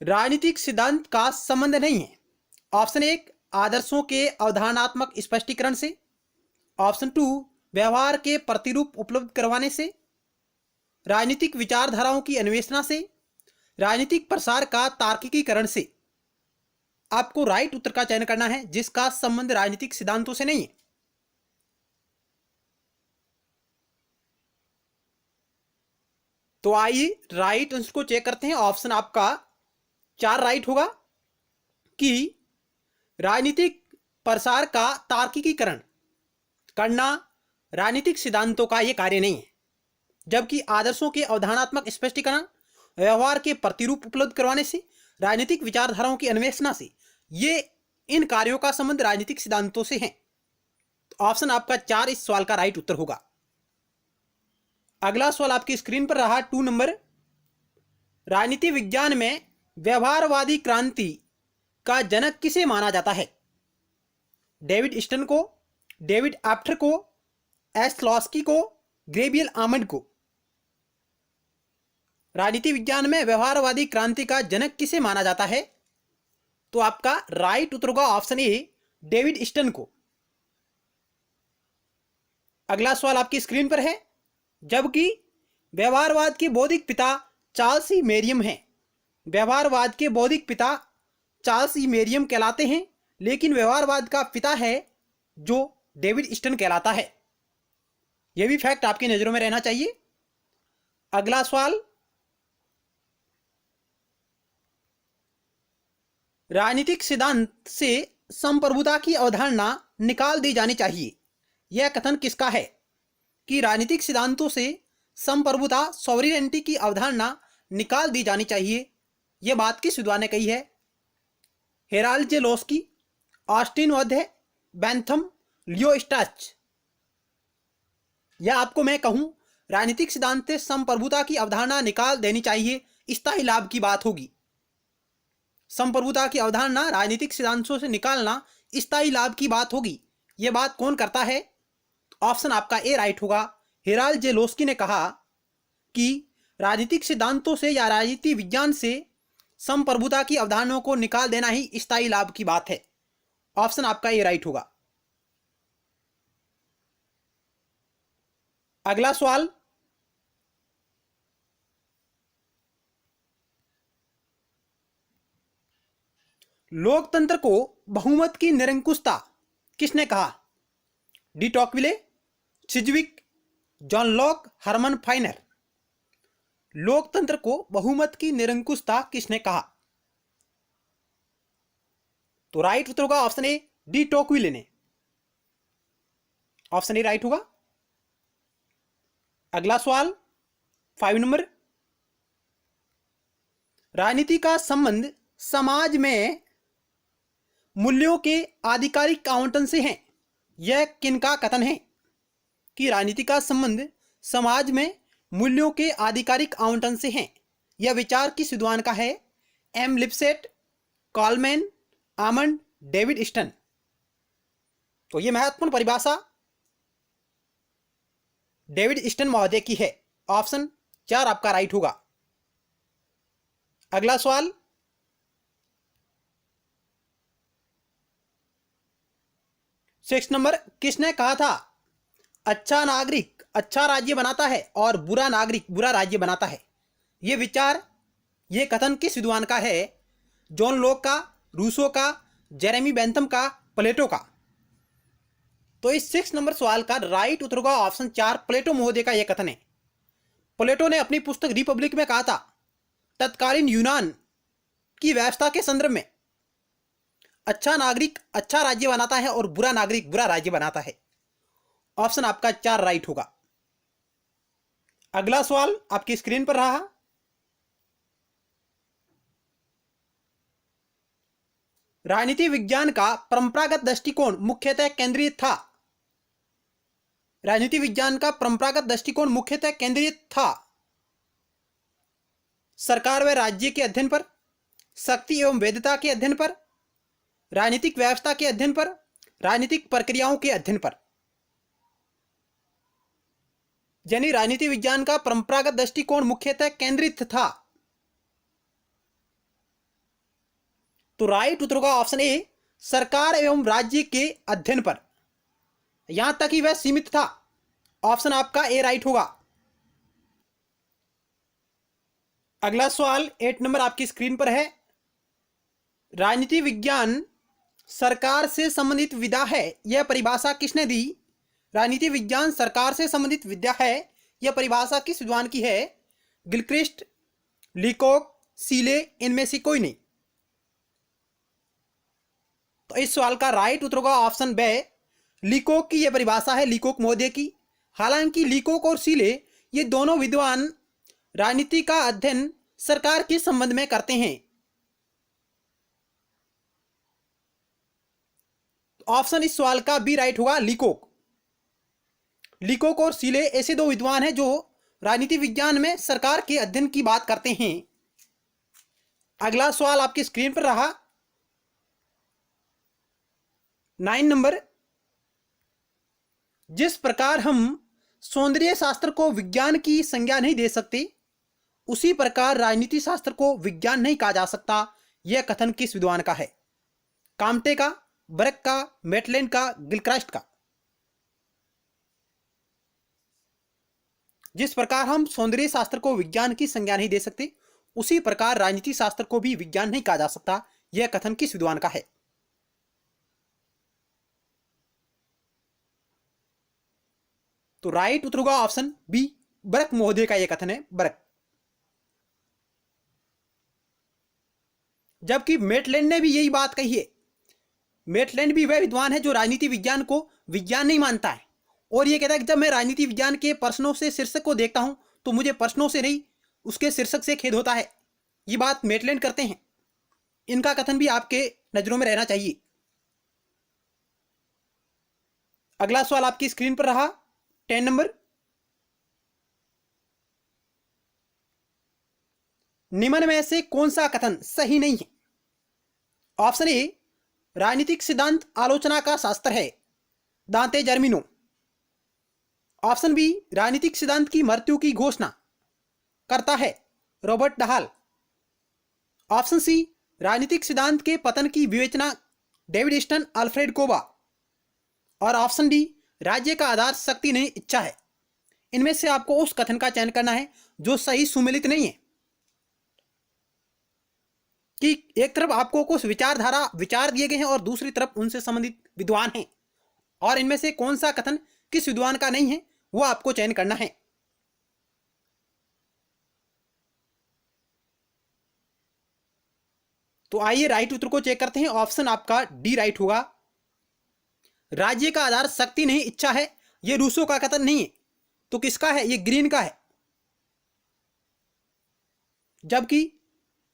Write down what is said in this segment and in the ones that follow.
राजनीतिक सिद्धांत का संबंध नहीं है। ऑप्शन एक, आदर्शों के अवधारणात्मक स्पष्टीकरण से। ऑप्शन टू, व्यवहार के प्रतिरूप उपलब्ध करवाने से। राजनीतिक विचारधाराओं की अन्वेषणा से। राजनीतिक प्रसार का तार्किकीकरण से। आपको राइट उत्तर का चयन करना है जिसका संबंध राजनीतिक सिद्धांतों से नहीं है। तो आइए राइट आंसर को चेक करते हैं। ऑप्शन आपका 4 राइट होगा कि राजनीतिक प्रसार का तार्किकीकरण करना राजनीतिक सिद्धांतों का यह कार्य नहीं है, जबकि आदर्शों के अवधारणात्मक स्पष्टीकरण, व्यवहार के प्रतिरूप उपलब्ध करवाने से, राजनीतिक विचारधाराओं की अन्वेषणा से, ये इन कार्यों का संबंध राजनीतिक सिद्धांतों से है। तो ऑप्शन आपका 4 इस सवाल का राइट उत्तर होगा। अगला सवाल आपकी स्क्रीन पर रहा 2 नंबर। राजनीति विज्ञान में व्यवहारवादी क्रांति का जनक किसे माना जाता है? डेविड स्टन को, डेविड एप्टर को, एस्लॉस्की को, गैब्रियल आमंड को। राजनीति विज्ञान में व्यवहारवादी क्रांति का जनक किसे माना जाता है? तो आपका राइट उत्तर होगा ऑप्शन ए, डेविड स्टन को। अगला सवाल आपकी स्क्रीन पर है। जबकि व्यवहारवाद के बौद्धिक पिता चार्ल्स ई मेरियम हैं, व्यवहारवाद के बौद्धिक पिता चार्ल्स ई मेरियम कहलाते हैं, लेकिन व्यवहारवाद का पिता है जो डेविड स्टन कहलाता है। यह भी फैक्ट आपकी नजरों में रहना चाहिए। अगला सवाल, राजनीतिक सिद्धांत से संप्रभुता की अवधारणा निकाल दी जानी चाहिए, यह कथन किसका है? कि राजनीतिक सिद्धांतों से संप्रभुता, सॉवरेनिटी की अवधारणा निकाल दी जानी चाहिए, यह बात किस विद्वान ने कही है? हेराल्ड जे लोस्की, ऑस्टिन वध्य, बैंथम, लियो स्टाच। या आपको मैं कहूं राजनीतिक सिद्धांत से संप्रभुता की अवधारणा निकाल देनी चाहिए, स्थायी लाभ की बात होगी। संप्रभुता की अवधारणा राजनीतिक सिद्धांतों से निकालना स्थायी लाभ की बात होगी। यह बात कौन करता है? ऑप्शन आपका ए राइट होगा। हेराल्ड जे लोस्की ने कहा कि राजनीतिक सिद्धांतों से या राजनीति विज्ञान से संप्रभुता की अवधारणाओं को निकाल देना ही स्थायी लाभ की बात है। ऑप्शन आपका ए राइट होगा। अगला सवाल, लोकतंत्र को बहुमत की निरंकुशता किसने कहा? De Tocqueville, Sidgwick, John Locke, Herman Finer. लोकतंत्र को बहुमत की निरंकुशता किसने कहा? तो राइट उत्तर होगा ऑप्शन ए, डी टॉकविले ने। ऑप्शन ए राइट होगा। अगला सवाल 5 नंबर। राजनीति का संबंध समाज में मूल्यों के आधिकारिक आवंटन से है, यह किनका कथन है? कि राजनीति का संबंध समाज में मूल्यों के आधिकारिक आवंटन से है, यह विचार किस विद्वान का है? M Lipset, Coleman, Almond, David Easton. तो यह महत्वपूर्ण परिभाषा डेविड स्टन महोदय की है। ऑप्शन 4 आपका राइट होगा। अगला सवाल, सिक्स नंबर। किसने कहा था अच्छा नागरिक अच्छा राज्य बनाता है और बुरा नागरिक बुरा राज्य बनाता है? यह विचार, यह कथन किस विद्वान का है? जॉन लॉक का, रूसो का, जेरेमी बेंथम का, प्लेटो का। तो इस 6 नंबर सवाल का राइट उत्तर होगा ऑप्शन 4, प्लेटो महोदय का यह कथन है। प्लेटो ने अपनी पुस्तक रिपब्लिक में कहा था तत्कालीन यूनान की व्यवस्था के संदर्भ में अच्छा नागरिक अच्छा राज्य बनाता है और बुरा नागरिक बुरा राज्य बनाता है। ऑप्शन आपका 4 राइट होगा। अगला सवाल आपकी स्क्रीन पर रहा। राजनीति विज्ञान का परंपरागत दृष्टिकोण मुख्यतः केंद्रित था। राजनीति विज्ञान का परंपरागत दृष्टिकोण मुख्यतः केंद्रित था सरकार व राज्य के अध्ययन पर, शक्ति एवं वैधता के अध्ययन पर, राजनीतिक व्यवस्था के अध्ययन पर, राजनीतिक प्रक्रियाओं के अध्ययन पर। यानी राजनीति विज्ञान का परंपरागत दृष्टिकोण मुख्यतः केंद्रित था तो राइट उत्तर होगा ऑप्शन ए, सरकार एवं राज्य के अध्ययन पर। यहां तक ही वह सीमित था। ऑप्शन आपका ए राइट होगा। अगला सवाल 8 नंबर आपकी स्क्रीन पर है। राजनीति विज्ञान सरकार से संबंधित विधा है, यह परिभाषा किसने दी? राजनीति विज्ञान सरकार से संबंधित विद्या है, यह परिभाषा किस विद्वान की है? गिलक्रिस्ट, लीकोक, सीले, इनमें से कोई नहीं। तो इस सवाल का राइट उत्तर होगा ऑप्शन बे, लीकोक की यह परिभाषा है, लीकोक महोदय की। हालांकि लीकोक और सीले ये दोनों विद्वान राजनीति का अध्ययन सरकार के संबंध में करते हैं। ऑप्शन इस सवाल का बी राइट होगा, लीकोक। लीकोक और सीले ऐसे दो विद्वान हैं जो राजनीति विज्ञान में सरकार के अध्ययन की बात करते हैं। अगला सवाल आपकी स्क्रीन पर रहा 9 नंबर। जिस प्रकार हम सौंदर्य शास्त्र को विज्ञान की संज्ञा नहीं दे सकते, उसी प्रकार राजनीति शास्त्र को विज्ञान नहीं कहा जा सकता। यह कथन किस विद्वान का है? काम्टे का, ब्रक का, मेटलैंड का, गिलक्रास्ट का। जिस प्रकार हम सौंदर्य शास्त्र को विज्ञान की संज्ञा नहीं दे सकते, उसी प्रकार राजनीति शास्त्र को भी विज्ञान नहीं कहा जा सकता। यह कथन किस विद्वान का है? तो राइट उत्तर होगा ऑप्शन बी, ब्रक महोदय का यह कथन है, ब्रक। जबकि मेटलैंड ने भी यही बात कही है। मेटलैंड भी वह विद्वान है जो राजनीति विज्ञान को विज्ञान नहीं मानता है, और यह कहता है कि जब मैं राजनीति विज्ञान के प्रश्नों से शीर्षक को देखता हूं तो मुझे प्रश्नों से नहीं, उसके शीर्षक से खेद होता है। ये बात मेटलैंड करते हैं। इनका कथन भी आपके नजरों में रहना चाहिए। अगला सवाल आपकी स्क्रीन पर रहा 10 नंबर। निम्न में से कौन सा कथन सही नहीं है? ऑप्शन ए, राजनीतिक सिद्धांत आलोचना का शास्त्र है, दांते जर्मिनो। ऑप्शन बी, राजनीतिक सिद्धांत की मृत्यु की घोषणा करता है, रॉबर्ट डहाल। ऑप्शन सी, राजनीतिक सिद्धांत के पतन की विवेचना, डेविड स्टन, अल्फ्रेड कोबा। और ऑप्शन डी, राज्य का आधार शक्ति नहीं इच्छा है। इनमें से आपको उस कथन का चयन करना है जो सही सुमेलित नहीं है, कि एक तरफ आपको कुछ विचार दिए गए हैं और दूसरी तरफ उनसे संबंधित विद्वान हैं, और इनमें से कौन सा कथन किस विद्वान का नहीं है वो आपको चयन करना है। तो आइए राइट उत्तर को चेक करते हैं। ऑप्शन आपका डी राइट होगा। राज्य का आधार शक्ति नहीं इच्छा है, यह रूसो का कथन नहीं है, तो किसका है? यह ग्रीन का है। जबकि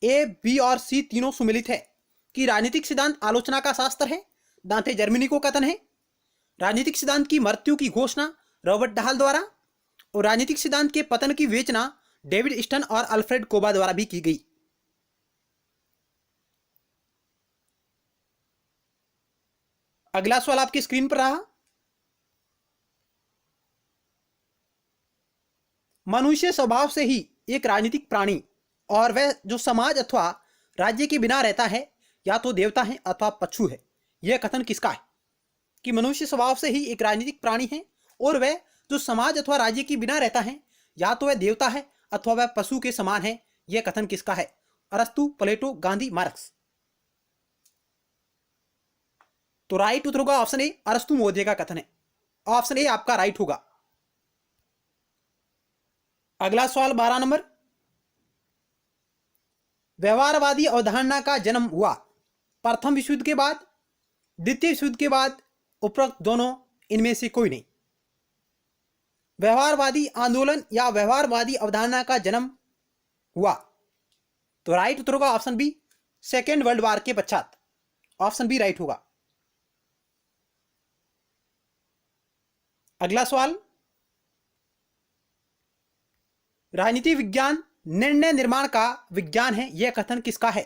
ए, बी और सी तीनों सुमेलित है कि राजनीतिक सिद्धांत आलोचना का शास्त्र है, दांते जर्मनी को कथन है। राजनीतिक सिद्धांत की मृत्यु की घोषणा रॉबर्ट डहाल द्वारा, और राजनीतिक सिद्धांत के पतन की विवेचना डेविड स्टन और अल्फ्रेड कोबा द्वारा भी की गई। अगला सवाल आपकी स्क्रीन पर रहा। मनुष्य स्वभाव से ही एक राजनीतिक प्राणी, और वह जो समाज अथवा राज्य के बिना रहता है या तो देवता है अथवा पशु है। यह कथन किसका है? कि मनुष्य स्वभाव से ही एक राजनीतिक प्राणी है, और वह जो समाज अथवा राज्य के बिना रहता है या तो वह देवता है अथवा वह पशु के समान है। यह कथन किसका है? अरस्तु, प्लेटो, गांधी, मार्क्स। तो राइट उत्तर होगा ऑप्शन ए, अरस्तु महोदय का कथन है। ऑप्शन ए आपका राइट होगा। अगला सवाल 12 नंबर। व्यवहारवादी अवधारणा का जन्म हुआ प्रथम विश्व युद्ध के बाद, द्वितीय विश्व युद्ध के बाद, उपरोक्त दोनों, इनमें से कोई नहीं। व्यवहारवादी आंदोलन या व्यवहारवादी अवधारणा का जन्म हुआ, तो राइट उत्तर होगा option B, second world war के पश्चात। ऑप्शन बी राइट होगा। अगला सवाल, राजनीति विज्ञान निर्णय निर्माण का विज्ञान है, यह कथन किसका है?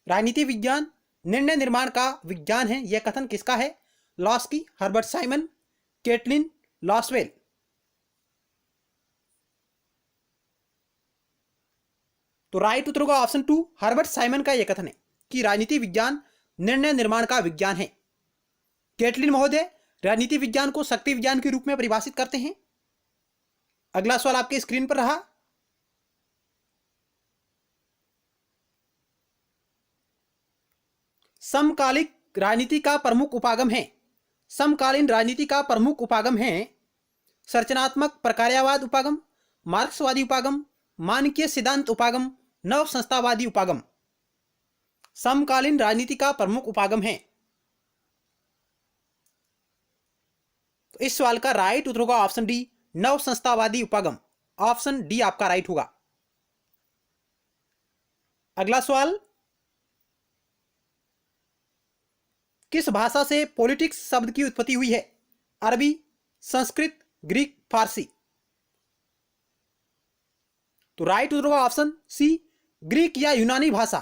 राजनीति विज्ञान निर्णय निर्माण का विज्ञान है, यह कथन किसका है? Laski, Herbert Simon, Catlin, Lasswell. तो राइट उत्तर होगा ऑप्शन टू, हर्बर्ट साइमन का यह कथन है कि राजनीति विज्ञान निर्णय निर्माण का विज्ञान है। केटलिन महोदय राजनीति विज्ञान को शक्ति विज्ञान के रूप में परिभाषित करते हैं। अगला सवाल आपके स्क्रीन पर रहा। समकालिक राजनीति का प्रमुख उपागम है। समकालीन राजनीति का प्रमुख उपागम है संरचनात्मक प्रकार्यवाद उपागम, मार्क्सवादी उपागम, मानकीय सिद्धांत उपागम, नव संस्थावादी उपागम। समकालीन राजनीति का प्रमुख उपागम है। तो इस सवाल का राइट उत्तर होगा ऑप्शन डी, नव संस्थावादी उपागम। ऑप्शन डी आपका राइट होगा। अगला सवाल, किस भाषा से पॉलिटिक्स शब्द की उत्पत्ति हुई है? अरबी, संस्कृत, ग्रीक, फारसी। तो राइट उत्तर होगा ऑप्शन सी, ग्रीक या यूनानी भाषा।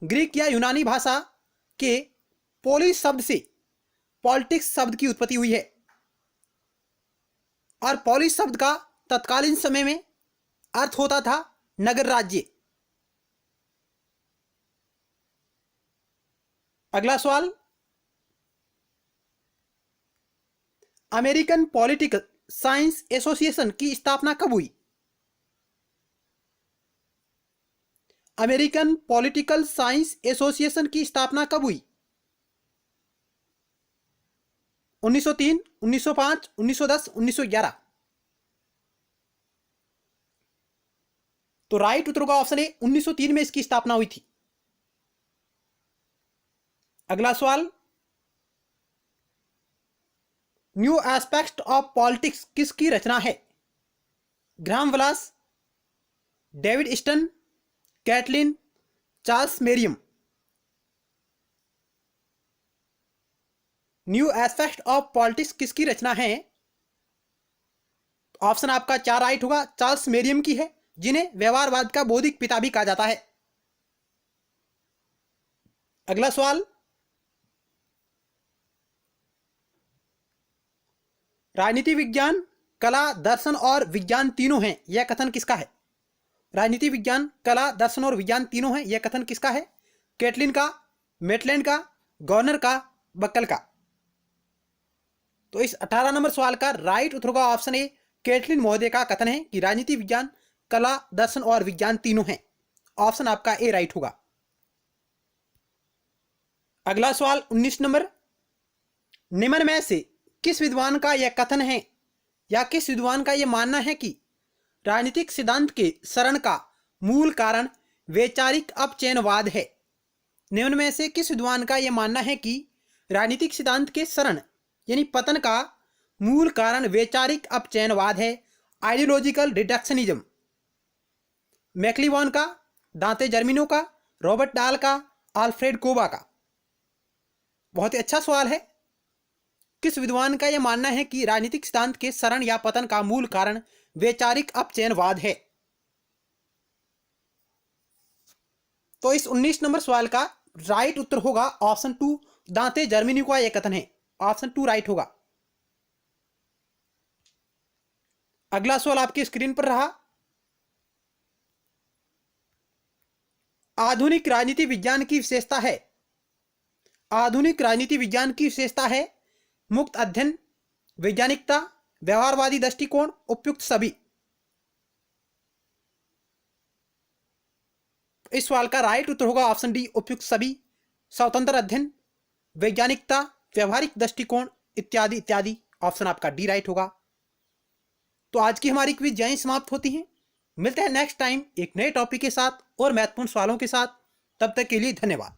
ग्रीक या यूनानी भाषा के पोलिस शब्द से पॉलिटिक्स शब्द की उत्पत्ति हुई है। और पोलिस शब्द का तत्कालीन समय में अर्थ होता था नगर राज्य। अगला सवाल, अमेरिकन पॉलिटिकल साइंस एसोसिएशन की स्थापना कब हुई? अमेरिकन पॉलिटिकल साइंस एसोसिएशन की स्थापना कब हुई? 1903, 1905, 1910, 1911। तो राइट उत्तर का ऑप्शन ए, 1903 में इसकी स्थापना हुई थी। अगला सवाल, न्यू एस्पेक्ट ऑफ पॉलिटिक्स किसकी रचना है? Graham Wallas, David Easton, Catlin, Charles Merriam. New aspect of politics किसकी रचना है? ऑप्शन आपका 4 राइट होगा, चार्ल्स मेरियम की है, जिन्हें व्यवहारवाद का बौद्धिक पिता भी कहा जाता है। अगला सवाल, राजनीति विज्ञान कला, दर्शन और विज्ञान तीनों हैं, यह कथन किसका है? राजनीति विज्ञान कला, दर्शन और विज्ञान तीनों हैं, यह कथन किसका है? कैटलिन का, मेटलैंड का, गवर्नर का, बक्कल का। तो इस 18 नंबर सवाल का राइट उत्तर होगा ऑप्शन ए, कैटलिन महोदय का कथन है कि राजनीति विज्ञान कला, दर्शन और विज्ञान तीनों हैं। ऑप्शन आपका ए राइट होगा। अगला सवाल 19 नंबर, निम्न में से किस विद्वान का यह कथन है या किस विद्वान का यह मानना है कि राजनीतिक सिद्धांत के शरण का मूल कारण वैचारिक अपचयनवाद है? निम्न में से किस विद्वान का यह मानना है कि राजनीतिक सिद्धांत के शरण यानी पतन का मूल कारण वैचारिक अपचयनवाद है? Ideological reductionism. मैक्लिवॉन का, दांते जर्मिनो का, रॉबर्ट डाल का, आल्फ्रेड कोबा का। बहुत ही अच्छा सवाल है। किस विद्वान का यह मानना है कि राजनीतिक सिद्धांत के शरण या पतन का मूल कारण वैचारिक अपचयनवाद है? तो इस 19 नंबर सवाल का राइट उत्तर होगा ऑप्शन 2, दांते जर्मनी का यह कथन है। ऑप्शन 2 राइट होगा। अगला सवाल आपकी स्क्रीन पर रहा। आधुनिक राजनीति विज्ञान की विशेषता है। आधुनिक राजनीति विज्ञान की विशेषता है मुक्त अध्ययन, वैज्ञानिकता, व्यवहारवादी दृष्टिकोण, उपयुक्त सभी। इस सवाल का राइट उत्तर होगा ऑप्शन डी, उपयुक्त सभी, स्वतंत्र अध्ययन, वैज्ञानिकता, व्यवहारिक दृष्टिकोण इत्यादि इत्यादि। ऑप्शन आपका डी राइट होगा। तो आज की हमारी क्विज यहीं समाप्त होती है। मिलते हैं नेक्स्ट टाइम एक नए टॉपिक के साथ और महत्वपूर्ण सवालों के साथ। तब तक के लिए धन्यवाद।